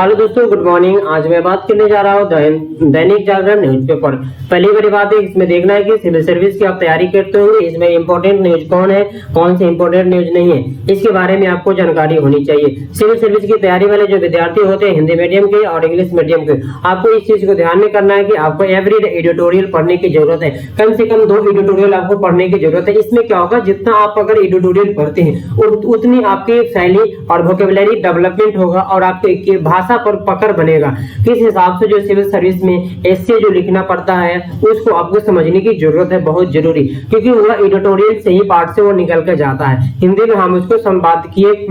Hello दोस्तों, good morning. आज मैं बात करने जा रहा हूँ दैनिक जागरण न्यूज़पेपर। पहली बड़ी बात है, इसमें देखना है कि सिविल सर्विस की आप तैयारी करते होंगे। इसमें इंपॉर्टेंट न्यूज कौन है, कौन से इंपॉर्टेंट न्यूज नहीं है, इसके बारे में आपको जानकारी होनी चाहिए। सिविल सर्विस की तैयारी वाले जो विद्यार्थी होते हैं, हिंदी मीडियम के और इंग्लिश मीडियम के, आपको इस चीज को ध्यान में करना है कि आपको एवरीडे एडिटोरियल पढ़ने की जरूरत है। कम से कम 2 एडिटोरियल आपको पढ़ने की जरूरत है। इसमें क्या होगा, जितना आप अगर एडिटोरियल पढ़ते हैं उतनी आपकी शैली और वोकेबुलरी डेवलपमेंट होगा और आपके भाषा पर पकड़ बनेगा। किस हिसाब से जो सिविल सर्विस में एसए जो लिखना पड़ता है उसको आपको समझने की जरूरत है, बहुत जरूरी, क्योंकि वह एडिटोरियल से ही पार्ट से वो निकल कर जाता है। हिंदी में हम उसको संपादकीय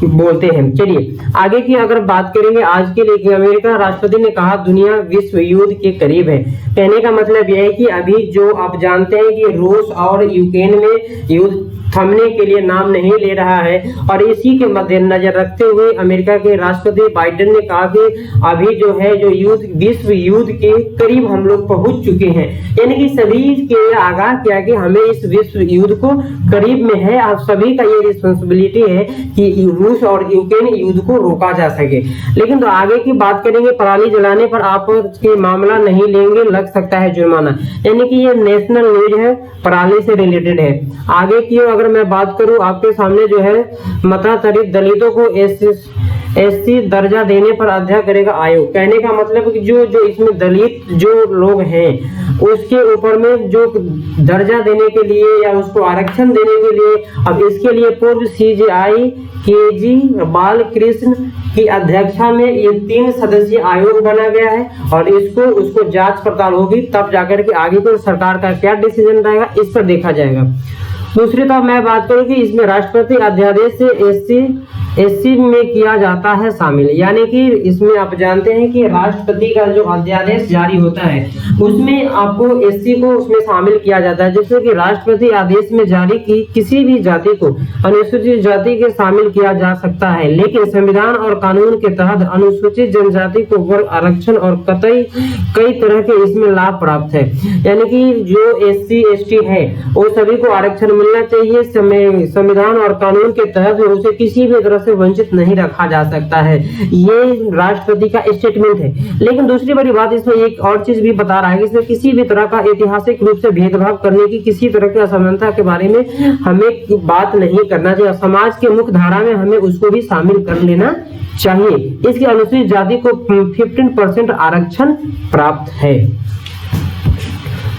बोलते हैं। चलिए आगे की अगर बात करेंगे आज के लिए, अमेरिका राष्ट्रपति ने कहा दुनिया विश्व युद्ध के करीब है। कहने का मतलब यह है कि अभी जो आप जानते हैं कि रूस और यूक्रेन में युद्ध थमने के लिए नाम नहीं ले रहा है, और इसी के मद्देनजर रखते हुए अमेरिका के राष्ट्रपति बाइडेन ने कहा कि अभी जो है जो युद्ध विश्व युद्ध के करीब हम लोग पहुंच चुके हैं। यानी कि सभी के आगाह किया कि हमें इस विश्व युद्ध को करीब में है। आप सभी का ये रिस्पांसिबिलिटी है कि रूस और यूक्रेन युद्ध को रोका जा सके। लेकिन तो आगे की बात करेंगे, पराली जलाने पर आप के मामला नहीं लेंगे, लग सकता है जुर्माना। यानी कि ये नेशनल न्यूज है, पराली से रिलेटेड है। आगे की अगर मैं बात करूं, आपके सामने जो है मतांतरित दलितों को एससी दर्जा देने पर अध्ययन करेगा आयोग। कहने का मतलब कि जो इसमें दलित जो लोग हैं उसके ऊपर में जो दर्जा देने के लिए या उसको आरक्षण देने के लिए, अब इसके लिए पूर्व सीजीआई केजी बालकृष्ण की अध्यक्षता में ये 3 सदस्यीय आयोग बना गया है और उसको जांच पड़ताल होगी, तब जाकर के आगे को सरकार का क्या डिसीजन रहेगा इस पर देखा जाएगा। दूसरी तरफ मैं बात करूं कि इसमें राष्ट्रपति अध्यादेश से एससी में किया जाता है शामिल। यानी कि इसमें आप जानते हैं कि राष्ट्रपति का जो अध्यादेश जारी होता है उसमें आपको एससी को उसमें शामिल किया जाता है। जैसे कि राष्ट्रपति आदेश में जारी की किसी भी जाति को अनुसूचित जाति के शामिल किया जा सकता है, लेकिन संविधान और कानून के तहत अनुसूचित जनजाति को वर्ग आरक्षण और कई तरह के इसमें लाभ प्राप्त है। यानी कि जो एससी एसटी है वो सभी को आरक्षण मिलना चाहिए। संविधान और कानून के तहत उसे किसी भी तरह से वंचित नहीं रखा जा सकता है। ये राष्ट्रपति का स्टेटमेंट है। लेकिन दूसरी बड़ी बात इसमें एक और चीज भी बता रहा है कि इसमें किसी भी तरह का ऐतिहासिक रूप से भेदभाव करने की, किसी तरह की असमानता के बारे में हमें बात नहीं करना चाहिए। समाज के मुख्य धारा में हमें उसको भी शामिल कर लेना चाहिए। इसके अनुसूचित जाति को 15% आरक्षण प्राप्त है।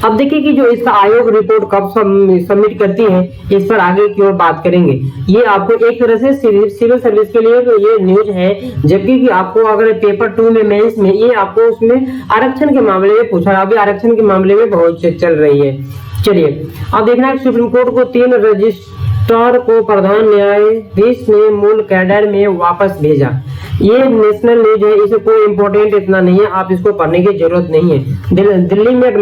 अब देखिए कि जो इसका आयोग रिपोर्ट कब सबमिट करती है, इस पर आगे की ओर बात करेंगे। ये आपको एक तरह से सिविल सर्विस के लिए तो ये न्यूज है, जबकि कि आपको अगर पेपर 2 में मेंस में ये आपको उसमें आरक्षण के मामले में पूछा, अभी आरक्षण के मामले में बहुत चल रही है। चलिए अब देखना है, सुप्रीम कोर्ट को 3 रजिस्ट्रार को प्रधान न्यायाधीश ने मूल कैडर में वापस भेजा। ये नेशनल न्यूज है, इसे कोई इंपॉर्टेंट इतना नहीं है, आप इसको पढ़ने की जरूरत नहीं है। दिल्ली में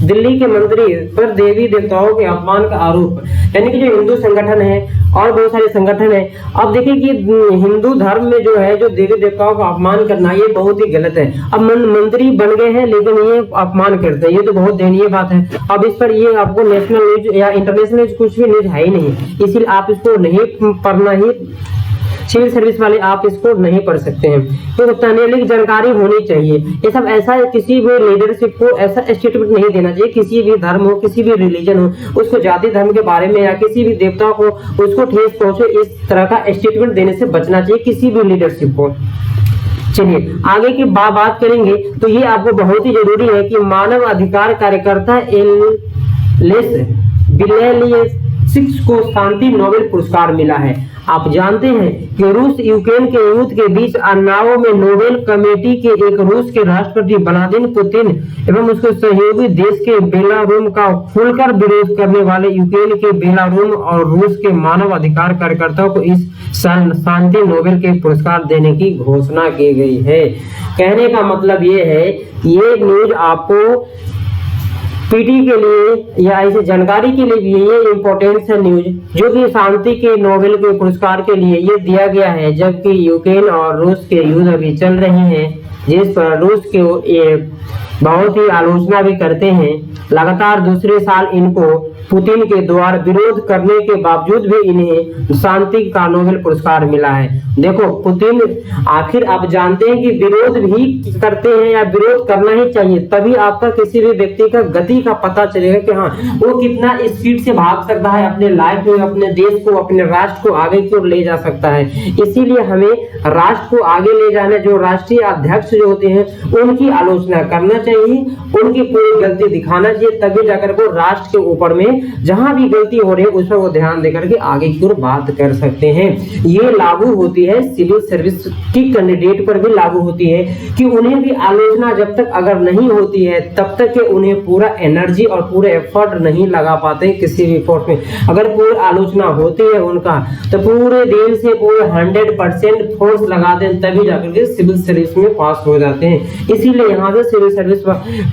दिल्ली के मंत्री पर देवी देवताओं के अपमान का आरोप, यानी कि जो हिंदू संगठन है और बहुत सारे संगठन है। अब देखिए कि हिंदू धर्म में जो है जो देवी देवताओं का अपमान करना ये बहुत ही गलत है। अब मंत्री बन गए हैं लेकिन ये अपमान करते हैं, ये तो बहुत दयनीय बात है। अब इस पर ये आपको नेशनल न्यूज या इंटरनेशनल न्यूज कुछ भी न्यूज है ही नहीं, इसलिए आप इसको नहीं पढ़ना ही, सिविल सर्विस वाले आप इसको नहीं पढ़ सकते हैं। तो तनेले की जानकारी होनी चाहिए। ये सब ऐसा है, किसी भी लीडरशिप को ऐसा स्टेटमेंट नहीं देना चाहिए, किसी भी धर्म हो, किसी भी रिलीजन हो, उसको जाति धर्म के बारे में या किसी भी देवता को उसको ठेस पहुंचे, इस तरह का स्टेटमेंट देने से बचना चाहिए किसी भी लीडरशिप को। चलिए आगे की बात करेंगे, तो ये आपको बहुत ही जरूरी है कि मानव अधिकार कार्यकर्ता एलेस बिलेलियसिक को शांति नोबेल पुरस्कार मिला है। आप जानते हैं कि रूस यूक्रेन के युद्ध के बीच अनाव में नोबेल कमेटी के एक रूस के राष्ट्रपति व्लादिमीर पुतिन एवं उसके सहयोगी देश के बेलारूस का खुलकर विरोध करने वाले यूक्रेन के बेलारूस और रूस के मानव अधिकार कार्यकर्ताओं को इस साल शांति नोबेल के पुरस्कार देने की घोषणा की गई है। कहने का मतलब ये है, ये न्यूज आपको पीटी के लिए या ऐसे जानकारी के लिए भी ये इम्पोर्टेंट है न्यूज, जो कि शांति के नोबेल के पुरस्कार के लिए ये दिया गया है। जबकि यूक्रेन और रूस के युद्ध अभी चल रहे हैं, जिस पर रूस के ये बहुत ही आलोचना भी करते हैं। लगातार दूसरे साल इनको पुतिन के द्वारा विरोध करने के बावजूद भी इन्हें शांति का नोबेल पुरस्कार मिला है। देखो पुतिन, आखिर आप जानते हैं कि विरोध भी करते हैं या विरोध करना ही चाहिए, तभी आपका किसी भी व्यक्ति का गति का पता चलेगा कि हाँ वो कितना स्पीड से भाग सकता है, अपने लाइफ में अपने देश को, अपने राष्ट्र को आगे की ओर ले जा सकता है। इसीलिए हमें राष्ट्र को आगे ले जाना, जो राष्ट्रीय अध्यक्ष जो होते हैं उनकी आलोचना करना चाहिए, उनकी पूरी गलती दिखाना चाहिए, तभी जाकर वो राष्ट्र के ऊपर में जहां भी गलती हो रही है उस पर वो ध्यान देकर के आगे की ओर बात कर सकते हैं। ये लागू होती है सिविल सर्विस की कैंडिडेट पर भी लागू होती है कि उन्हें भी आलोचना जब तक अगर नहीं होती है तब तक के उन्हें पूरा एनर्जी और पूरे एफर्ट नहीं लगा पाते किसी भी कोर्ट में। अगर पूरी आलोचना होती है उनका तो पूरे दिल से पूरे 100% फोर्स लगा दें, तभी जाकर के सिविल सर्विस में पास हो जाते हैं। इसीलिए यहाँ से सिविल सर्विस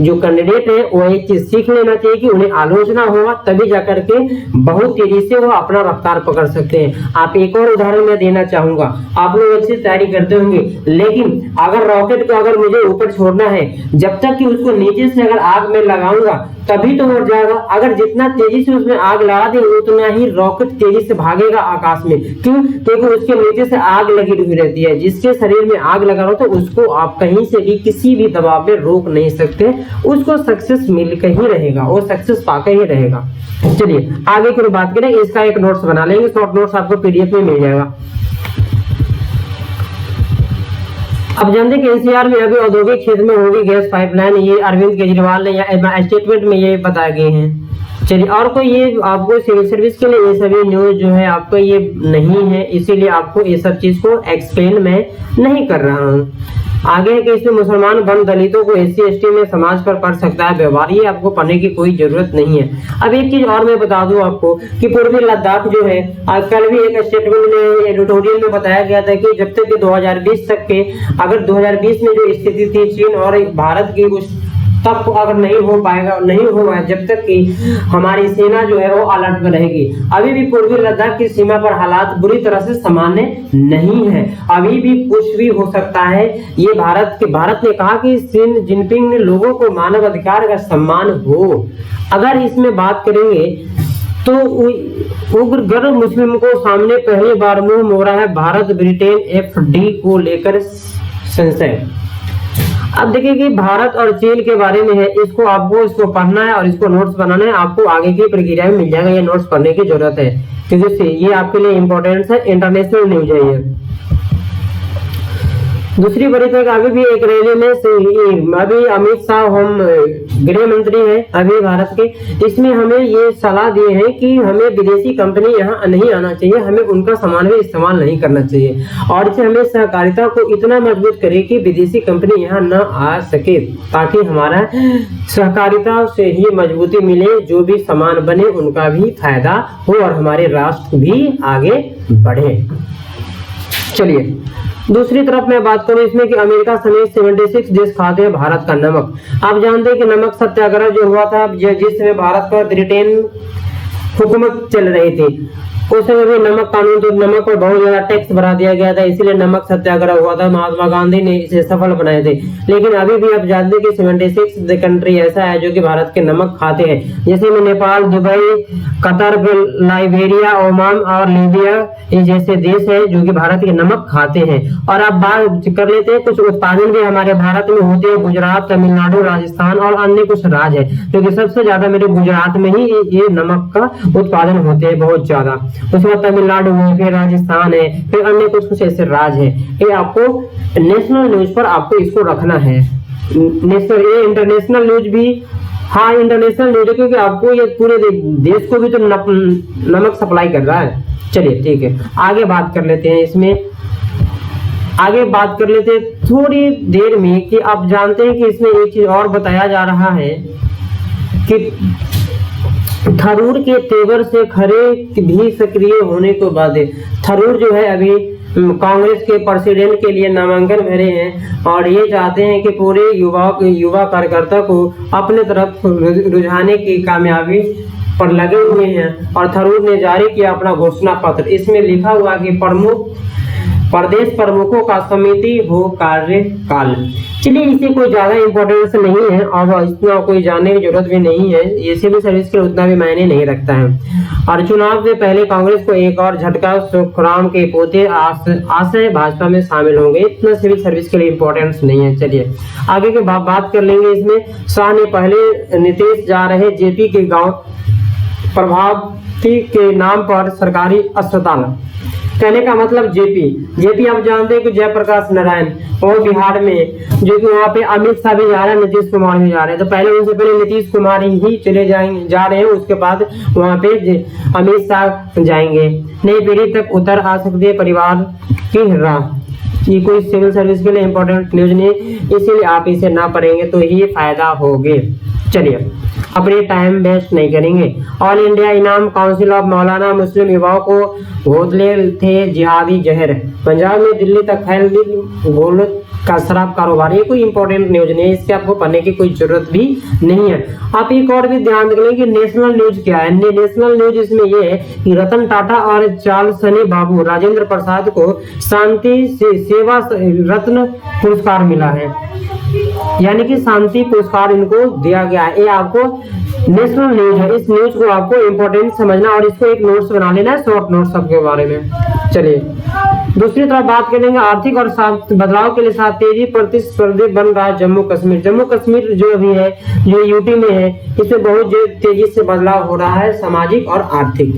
जो कैंडिडेट है वो एक चीज सीख लेना चाहिए कि उन्हें आलोचना होगा तभी जाकर के बहुत तेजी से वो अपना रफ्तार पकड़ सकते हैं। आप एक और उदाहरण मैं देना चाहूंगा, आप लोग अच्छी तैयारी करते होंगे, लेकिन अगर रॉकेट को अगर मुझे ऊपर छोड़ना है, जब तक कि उसको नीचे से अगर आग में लगाऊंगा तभी तो उड़ जाएगा। अगर जितना तेजी से उसमें आग लगा दें उतना ही रॉकेट तेजी से भागेगा आकाश में। क्यों? क्योंकि उसके नीचे से आग लगी हुई रहती है। जिसके शरीर में आग लगा हो तो उसको आप कहीं से भी किसी भी दबाव में रोक नहीं सकते, उसको सक्सेस मिलकर ही रहेगा, वो सक्सेस पाकर ही रहेगा। चलिए आगे की बात करें, इसका एक नोट्स बना लेंगे, शॉर्ट नोट्स आपको पीडीएफ में मिल जाएगा। अब जानते कि एनसीआर में अभी औद्योगिक क्षेत्र में होगी गैस पाइपलाइन, ये अरविंद केजरीवाल ने या स्टेटमेंट में ये बताए गए हैं। चलिए और कोई ये आपको सिविल सर्विस के लिए ये सभी न्यूज जो है आपको ये नहीं है, इसीलिए आपको ये सब चीज को एक्सप्लेन मैं नहीं कर रहा हूँ। आगे है कि इसमें मुसलमान वन दलितों को SC/ST में समाज पर पड़ सकता है व्यवहार, ये आपको पढ़ने की कोई जरूरत नहीं है। अब एक चीज और मैं बता दूं आपको कि पूर्वी लद्दाख जो है, कल भी एक स्टेटमेंट में एडिटोरियल में बताया गया था कि जब तक कि 2020 तक के, अगर 2020 में जो स्थिति थी चीन और भारत की, उस तब अगर नहीं हो पाएगा, नहीं होगा जब तक कि हमारी सेना जो है वो अलर्ट में रहेगी। अभी भी पूर्वी लद्दाख की सीमा पर हालात बुरी तरह से सामान्य नहीं है, अभी भी कुछ भी हो सकता है। ये भारत ने कहा कि शी जिनपिंग ने लोगों को मानव अधिकार का सम्मान हो। अगर इसमें बात करेंगे तो उग्र गर्म मुस्लिम को सामने पहली बार मुंह मोड़ा है भारत ब्रिटेन FD को लेकर संशय। अब देखिए कि भारत और चीन के बारे में है, इसको पढ़ना है और इसको नोट्स बनाना है, आपको आगे की प्रक्रिया में मिल जाएगा। ये नोट्स पढ़ने की जरूरत है क्योंकि ये आपके लिए इंपॉर्टेंट है, इंटरनेशनल न्यूज है ये। दूसरी बड़ी तरह अभी भी एक रैली में अभी अमित शाह होम गृह मंत्री है अभी भारत के, इसमें हमें ये सलाह दिए हैं कि हमें विदेशी कंपनी यहाँ नहीं आना चाहिए, हमें उनका सामान भी इस्तेमाल नहीं करना चाहिए और इसे हमें सहकारिता को इतना मजबूत करे कि विदेशी कंपनी यहाँ न आ सके, ताकि हमारा सहकारिता से ही मजबूती मिले, जो भी सामान बने उनका भी फायदा हो और हमारे राष्ट्र भी आगे बढ़े। चलिए दूसरी तरफ मैं बात करूं इसमें कि अमेरिका समेत 76 देश खाते हैं भारत का नमक। आप जानते हैं कि नमक सत्याग्रह जो हुआ था, जिस समय भारत पर ब्रिटेन हुकूमत चल रही थी, उस समय भी नमक कानून, तो नमक पर बहुत ज्यादा टैक्स बढ़ा दिया गया था, इसीलिए नमक सत्याग्रह हुआ था। महात्मा गांधी ने इसे सफल बनाए थे। लेकिन अभी भी आप जानते हैं कि 76 कंट्री ऐसा है जो कि भारत के नमक खाते हैं, जैसे में Nepal, Dubai, Qatar, Liberia, Oman और लीबिया ये जैसे देश है जो कि भारत के नमक खाते हैं। और आप बात कर लेते हैं कुछ उत्पादन भी हमारे भारत में होते हैं, गुजरात, तमिलनाडु, राजस्थान और अन्य कुछ राज्य है, क्योंकि सबसे ज्यादा मेरे गुजरात में ही ये नमक का उत्पादन होते हैं बहुत ज्यादा। उसके बाद तमिलनाडु है, फिर राजस्थान है, फिर अन्य कुछ ऐसे राज्य है। ये आपको नेशनल न्यूज पर आपको इसको रखना है। नेशनल, ये इंटरनेशनल न्यूज भी, हाँ इंटरनेशनल न्यूज है क्योंकि आपको ये पूरे देश को भी तो नमक सप्लाई कर रहा है। चलिए ठीक है, आगे बात कर लेते हैं इसमें, आगे बात कर लेते हैं थोड़ी देर में कि आप जानते हैं कि इसमें एक चीज और बताया जा रहा है कि थरूर के तेवर से खरे भी सक्रिय होने को बादे। थरूर जो है अभी कांग्रेस के प्रेसिडेंट के लिए नामांकन भरे हैं और ये चाहते हैं कि पूरे युवा कार्यकर्ता को अपने तरफ रुझाने की कामयाबी पर लगे हुए हैं। और थरूर ने जारी किया अपना घोषणा पत्र, इसमें लिखा हुआ कि प्रमुख प्रदेश प्रमुखों का समिति हो कार्यकाल। चलिए, इसे कोई ज्यादा इंपॉर्टेंस नहीं है और इतना कोई जानने की जरूरत भी नहीं है, ये सिविल सर्विस के उतना भी मायने नहीं रखता है। और चुनाव से पहले कांग्रेस को एक और झटका, सुखराम के पोते आशय भाजपा में शामिल होंगे। इतना सिविल सर्विस के लिए इंपॉर्टेंस नहीं है। चलिए आगे के बात कर लेंगे। इसमें शाह ने पहले नीतीश जा रहे जेपी के गांव प्रभावती के नाम पर सरकारी अस्पताल। कहने का मतलब जेपी आप जानते हैं कि जयप्रकाश नारायण, और बिहार में जो कि वहाँ पे अमित शाह भी जा रहे हैं, नीतीश कुमार भी जा रहे हैं। तो पहले उनसे पहले नीतीश कुमार ही जा रहे हैं, उसके बाद वहाँ पे अमित शाह जाएंगे। नई पीढ़ी तक उतर आ सकती है परिवार की राह। ये कोई सिविल सर्विस के लिए इंपॉर्टेंट न्यूज नहीं, इसीलिए आप इसे ना पढ़ेंगे तो ही फायदा होगे। चलिए अपने टाइम वेस्ट नहीं करेंगे। ऑल इंडिया इनाम काउंसिल ऑफ मौलाना मुस्लिम युवाओं को घोंसले थे जिहादी जहर। पंजाब में दिल्ली तक फैल गोलत का शराब कारोबार। ये कोई इंपॉर्टेंट न्यूज नहीं है, इसके आपको पढ़ने की कोई जरूरत भी नहीं है। आप एक और भी ध्यान रखें कि नेशनल न्यूज क्या है। नेशनल न्यूज इसमें ये है कि रतन टाटा और चार्ल्स सनी बाबू राजेंद्र प्रसाद को शांति सेवा रत्न पुरस्कार मिला है, यानी कि शांति पुरस्कार इनको दिया गया है। ये आपको नेशनल न्यूज है, इस न्यूज को आपको इंपॉर्टेंट समझना और इसको एक नोट्स बना लेना है, शॉर्ट नोट्स सबके बारे में। चलिए दूसरी तरफ बात करेंगे। आर्थिक और बदलाव के लिए साथ तेजी प्रतिस्पर्धी बन रहा है जम्मू कश्मीर। जम्मू कश्मीर जो अभी है, जो यूटी में है, इसमें बहुत तेजी से बदलाव हो रहा है सामाजिक और आर्थिक।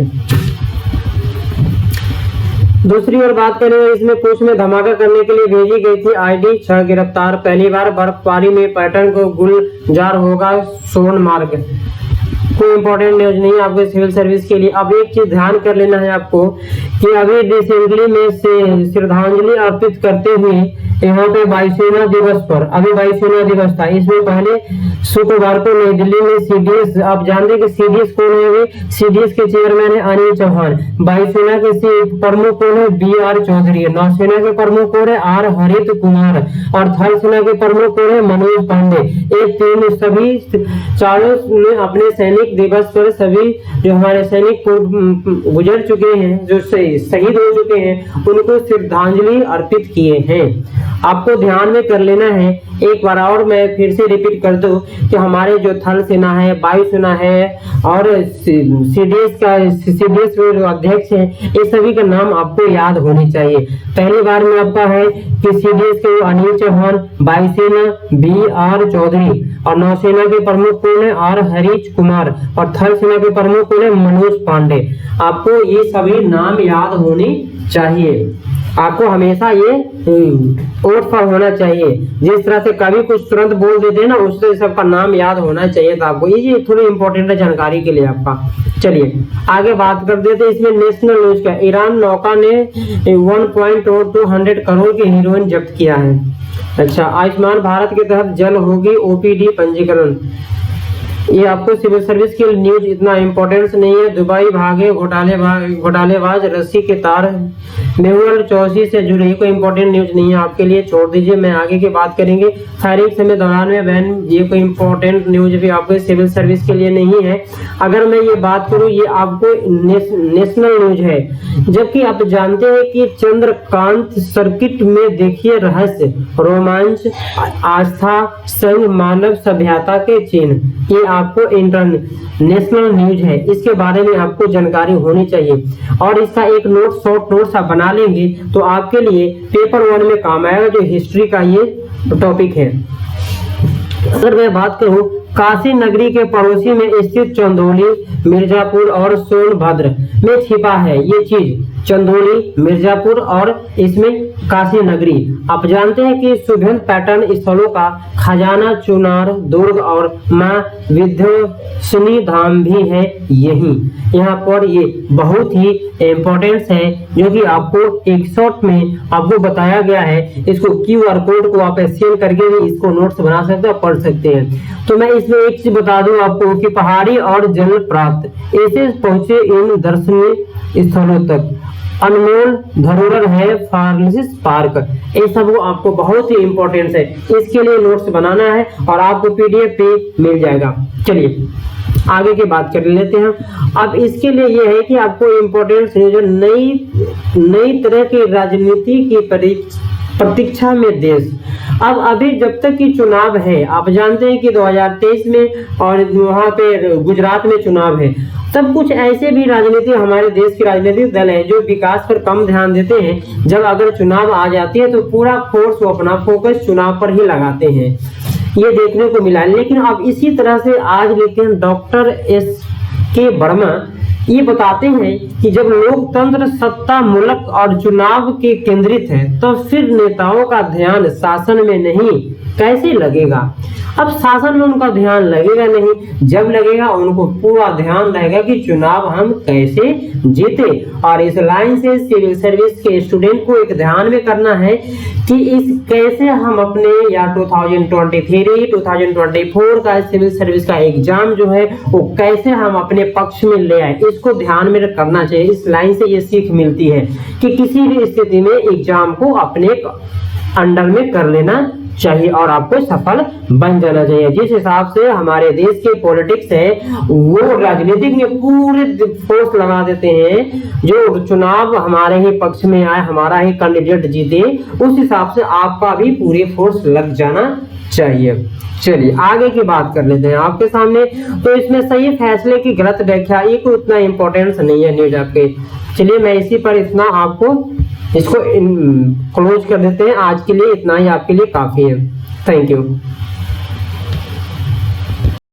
दूसरी ओर बात करेंगे, इसमें पुंछ में धमाका करने के लिए भेजी गई थी आईडी 6 गिरफ्तार। पहली बार बर्फबारी में पर्यटन को गुलजार होगा सोनमार्ग। कोई इंपॉर्टेंट न्यूज नहीं है आपके सिविल सर्विस के लिए। अब एक चीज ध्यान कर लेना है आपको कि अभी रिसेंटली में से श्रद्धांजलि अर्पित करते हुए यहाँ पे वायुसेना दिवस पर, अभी वायुसेना दिवस था, इसमें पहले शुक्रवार को नई दिल्ली में सीडीएस, आप जानते हैं कि सीडीएस कौन है? सीडीएस के चेयरमैन है अनिल चौहान। वायुसेना के प्रमुख कौन है? BR चौधरी। नौसेना के प्रमुख कौन है? R हरित कुमार। और थल सेना के प्रमुख कौन है? मनोज पांडे। एक तीन सभी चारों ने अपने सैनिक दिवस पर सभी जो हमारे सैनिक गुजर चुके हैं, जो शहीद हो चुके हैं, उनको श्रद्धांजलि अर्पित किए हैं। आपको ध्यान में कर लेना है। एक बार और मैं फिर से रिपीट कर दूं कि हमारे जो थल सेना है, वायु सेना है और सीडीएस के जो अध्यक्ष है, ये सभी का नाम आपको याद होनी चाहिए। पहली बार में आपका है कि सीडीएस के अनिल चौहान, वायुसेना BR चौधरी, और नौसेना के प्रमुख कौन है? R हरीश कुमार, और थल सेना के प्रमुख कौन है? मनोज पांडे। आपको ये सभी नाम याद होने चाहिए। आपको हमेशा ये ओट पर होना चाहिए। जिस तरह से कभी कुछ तुरंत बोल देते हैं ना, उससे सबका नाम याद होना चाहिए। तो आपको ये थोड़ी इंपॉर्टेंट है जानकारी के लिए आपका। चलिए आगे बात कर देते हैं। इसमें नेशनल न्यूज का, ईरान नौका ने 1.2 करोड़ की हीरोइन जब्त किया है। अच्छा, आयुष्मान भारत के तहत जल होगी OPD पंजीकरण। ये आपको सिविल सर्विस की न्यूज इतना इंपॉर्टेंस नहीं है। दुबई भागे घोटालेबाज रस्सी के तार मेहुल चौधरी से जुड़े, कोई इंपॉर्टेंट न्यूज नहीं है आपके लिए, छोड़ दीजिए। मैं आगे की बात करेंगे। फायरिंग समय दौरान में बैन, ये कोई इंपॉर्टेंट न्यूज भी आपके सिविल सर्विस के लिए नहीं है। अगर मैं ये बात करूं, ये आपको नेशनल न्यूज है। जबकि आप जानते हैं कि चंद्रकांत सर्किट में देखिए रहस्य, रोमांच, आस्था, संघ, मानव सभ्यता के चिन्ह। ये आपको इंटरनेशनल न्यूज है, इसके बारे में आपको जानकारी होनी चाहिए। और इसका एक नोट, शॉर्ट नोट्स आप बना लेंगे तो आपके लिए पेपर 1 में काम आएगा, जो हिस्ट्री का ये टॉपिक है। अगर मैं बात करूं, काशी नगरी के पड़ोसी में स्थित चंदौली, मिर्जापुर और सोनभद्र में छिपा है ये चीज। चंदौली, मिर्जापुर और इसमें काशी नगरी। आप जानते हैं कि सुगंध पैटर्न स्थलों का खजाना चुनार, दुर्ग और माँ विंध्यवासिनी धाम भी है यहीं। यहाँ पर ये बहुत ही इम्पोर्टेंस है, जो कि आपको एक शॉर्ट में आपको बताया गया है। इसको QR कोड को आप स्कैन करके भी इसको नोट्स बना सकते हो, पढ़ सकते हैं। तो मैं इसमें एक चीज बता दूं आपको कि पहाड़ी और जल प्राप्त ऐसे पहुंचे इन दर्शनीय स्थलों तक अनमोल धरोहर है फ्रांसिस पार्क। ये सब आपको बहुत ही इंपॉर्टेंट है, इसके लिए नोट्स बनाना है और आपको PDF पे मिल जाएगा। चलिए आगे की बात कर लेते हैं। अब इसके लिए ये है कि आपको इम्पोर्टेंट नई तरह की राजनीति की प्रतीक्षा में देश। अब अभी जब तक कि चुनाव है, आप जानते हैं कि 2023 में और वहाँ पे गुजरात में चुनाव है, तब कुछ ऐसे भी राजनीति हमारे देश के राजनीतिक दल हैं जो विकास पर कम ध्यान देते हैं। जब अगर चुनाव आ जाती है तो पूरा फोर्स वो अपना फोकस चुनाव पर ही लगाते हैं, ये देखने को मिला है। लेकिन अब इसी तरह से आज लेते हैं डॉक्टर S.K. वर्मा, ये बताते हैं कि जब लोकतंत्र सत्ता मुल्क और चुनाव के केंद्रित है तो फिर नेताओं का ध्यान शासन में नहीं कैसे लगेगा। अब शासन में उनका ध्यान लगेगा नहीं, जब लगेगा उनको पूरा ध्यान रहेगा कि चुनाव हम कैसे जीते। और इस लाइन से सिविल सर्विस के स्टूडेंट को एक ध्यान में करना है कि इस कैसे हम अपने या 2023-2024 का सिविल सर्विस का एग्जाम जो है वो कैसे हम अपने पक्ष में ले आए, इसको ध्यान में करना चाहिए। इस लाइन से ये सीख मिलती है कि किसी भी स्थिति में एग्जाम को अपने अंडर में कर लेना चाहिए और आपको सफल बन जाना चाहिए। जिस हिसाब से हमारे देश के पॉलिटिक्स है वो राजनीतिक में पूरे फोर्स लगा देते हैं, जो चुनाव हमारे ही पक्ष में आए, हमारा ही कैंडिडेट जीते, उस हिसाब से आपका भी पूरे फोर्स लग जाना चाहिए। चलिए आगे की बात कर लेते हैं आपके सामने। तो इसमें सही फैसले की गलत व्याख्या, ये कोई उतना इंपॉर्टेंस नहीं है न्यूज आपके। चलिए मैं इसी पर इतना आपको इसको क्लोज कर देते हैं। आज के लिए इतना ही आपके लिए काफी है। Thank you.